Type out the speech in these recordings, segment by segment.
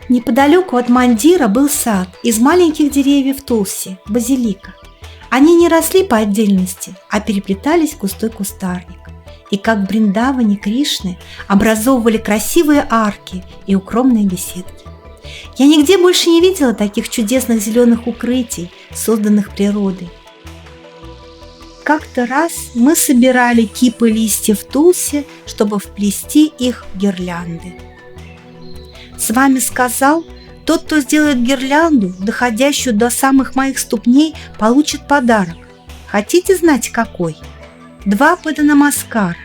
Неподалеку от мандира был сад из маленьких деревьев тулси, базилика. Они не росли по отдельности, а переплетались в густой кустарник. И как в Бриндаване Кришны образовывали красивые арки и укромные беседки. Я нигде больше не видела таких чудесных зеленых укрытий, созданных природой. Как-то раз мы собирали кипы листьев тулси, чтобы вплести их в гирлянды. С вами сказал, тот, кто сделает гирлянду, доходящую до самых моих ступней, получит подарок. Хотите знать, какой? 2 паданамаскара.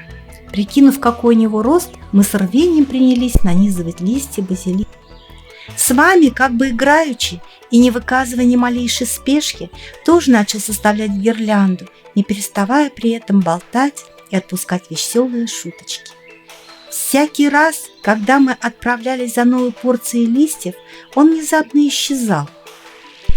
Прикинув, какой у него рост, мы с рвением принялись нанизывать листья базилика. С вами, как бы играючи и не выказывая ни малейшей спешки, тоже начал составлять гирлянду, не переставая при этом болтать и отпускать веселые шуточки. Всякий раз, когда мы отправлялись за новой порцией листьев, он внезапно исчезал.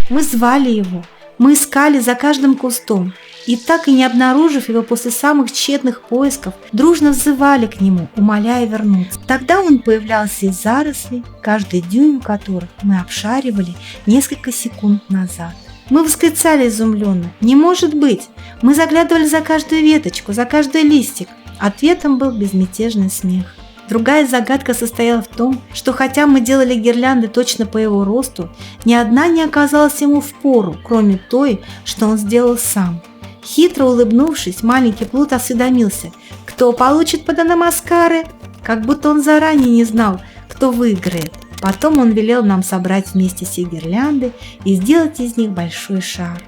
Мы звали его, мы искали за каждым кустом, и так и не обнаружив его после самых тщетных поисков, дружно взывали к нему, умоляя вернуться. Тогда он появлялся из зарослей, каждый дюйм которых мы обшаривали несколько секунд назад. Мы восклицали изумленно: «Не может быть!» Мы заглядывали за каждую веточку, за каждый листик. Ответом был безмятежный смех. Другая загадка состояла в том, что хотя мы делали гирлянды точно по его росту, ни одна не оказалась ему впору, кроме той, что он сделал сам. Хитро улыбнувшись, маленький плут осведомился, кто получит паданамаскары, как будто он заранее не знал, кто выиграет. Потом он велел нам собрать вместе все гирлянды и сделать из них большой шар.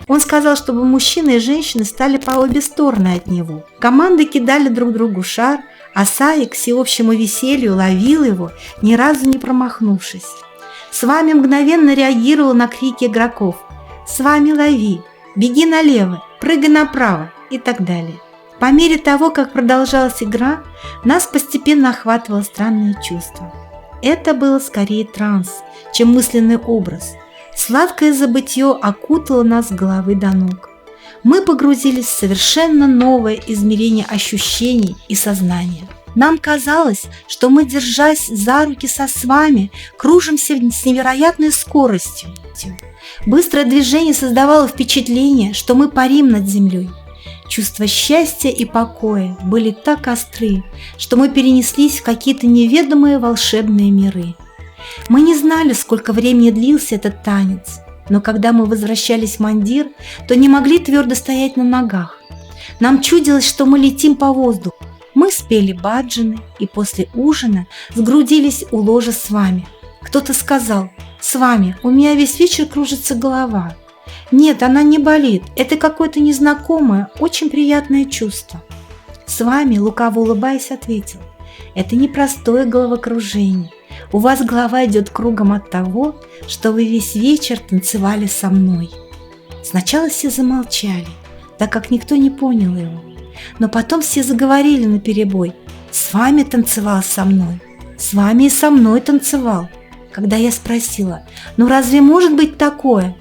Он сказал, чтобы мужчины и женщины стали по обе стороны от него. Команды кидали друг другу шар, а Саи к всеобщему веселью ловил его, ни разу не промахнувшись. С вами мгновенно реагировал на крики игроков: «С вами лови! Беги налево! Прыгай направо!» и так далее. По мере того, как продолжалась игра, нас постепенно охватывало странное чувство. Это было скорее транс, чем мысленный образ. Сладкое забытье окутало нас с головы до ног. Мы погрузились в совершенно новое измерение ощущений и сознания. Нам казалось, что мы, держась за руки со свами, кружимся с невероятной скоростью. Быстрое движение создавало впечатление, что мы парим над землей. Чувства счастья и покоя были так остры, что мы перенеслись в какие-то неведомые волшебные миры. Мы не знали, сколько времени длился этот танец, но когда мы возвращались в мандир, то не могли твердо стоять на ногах. Нам чудилось, что мы летим по воздуху. Мы спели баджаны и после ужина сгрудились у ложа с вами. Кто-то сказал: «С вами, у меня весь вечер кружится голова». Нет, она не болит, это какое-то незнакомое, очень приятное чувство. С вами, лукаво улыбаясь, ответил: «Это непростое головокружение. У вас голова идет кругом от того, что вы весь вечер танцевали со мной». Сначала все замолчали, так как никто не понял его. Но потом все заговорили наперебой: «С вами танцевал со мной, с вами и со мной танцевал». Когда я спросила: «Ну разве может быть такое?»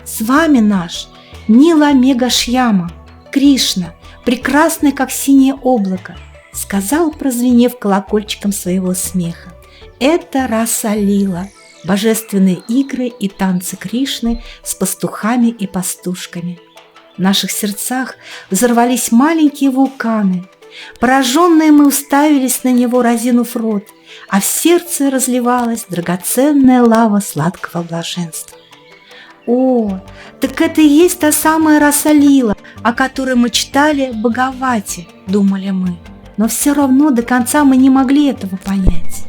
«С вами наш Нила Мегашьяма, Кришна, прекрасный, как синее облако», сказал, прозвенев колокольчиком своего смеха. Это Раса-лила, божественные игры и танцы Кришны с пастухами и пастушками. В наших сердцах взорвались маленькие вулканы. Пораженные мы уставились на него, разинув рот, а в сердце разливалась драгоценная лава сладкого блаженства. О, так это и есть та самая Раса-лила, о которой мы читали в Бхагавате, думали мы. Но все равно до конца мы не могли этого понять.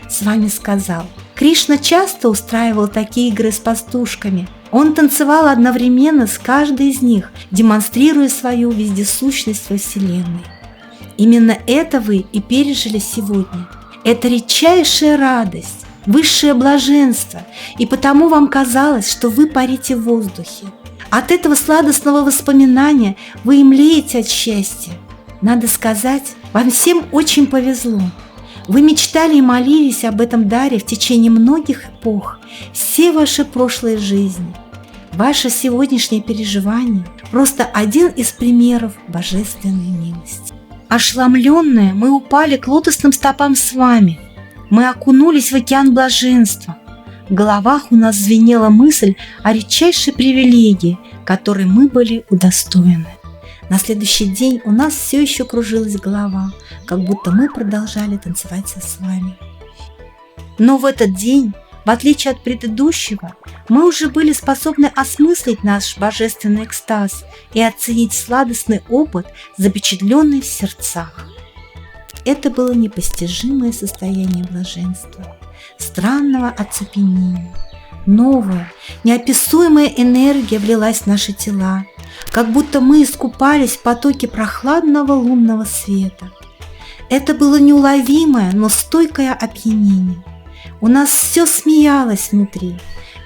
С вами сказал: Кришна часто устраивал такие игры с пастушками. Он танцевал одновременно с каждой из них, демонстрируя свою вездесущность во Вселенной. Именно это вы и пережили сегодня. Это редчайшая радость, высшее блаженство, и потому вам казалось, что вы парите в воздухе. От этого сладостного воспоминания вы и млеете от счастья. Надо сказать, вам всем очень повезло. Вы мечтали и молились об этом даре в течение многих эпох, все ваши прошлые жизни. Ваше сегодняшнее переживание – просто один из примеров божественной милости. Ошеломленные, мы упали к лотосным стопам с вами. Мы окунулись в океан блаженства. В головах у нас звенела мысль о редчайшей привилегии, которой мы были удостоены. На следующий день у нас все еще кружилась голова, как будто мы продолжали танцевать со слами. Но в этот день, в отличие от предыдущего, мы уже были способны осмыслить наш божественный экстаз и оценить сладостный опыт, запечатленный в сердцах. Это было непостижимое состояние блаженства, странного оцепенения. Новая, неописуемая энергия влилась в наши тела, как будто мы искупались в потоке прохладного лунного света. Это было неуловимое, но стойкое опьянение. У нас все смеялось внутри.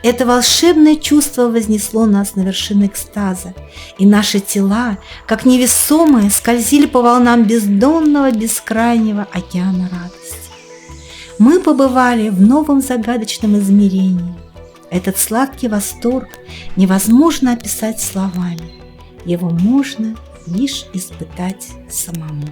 Это волшебное чувство вознесло нас на вершину экстаза, и наши тела, как невесомые, скользили по волнам бездонного, бескрайнего океана радости. Мы побывали в новом загадочном измерении. Этот сладкий восторг невозможно описать словами. Его можно лишь испытать самому.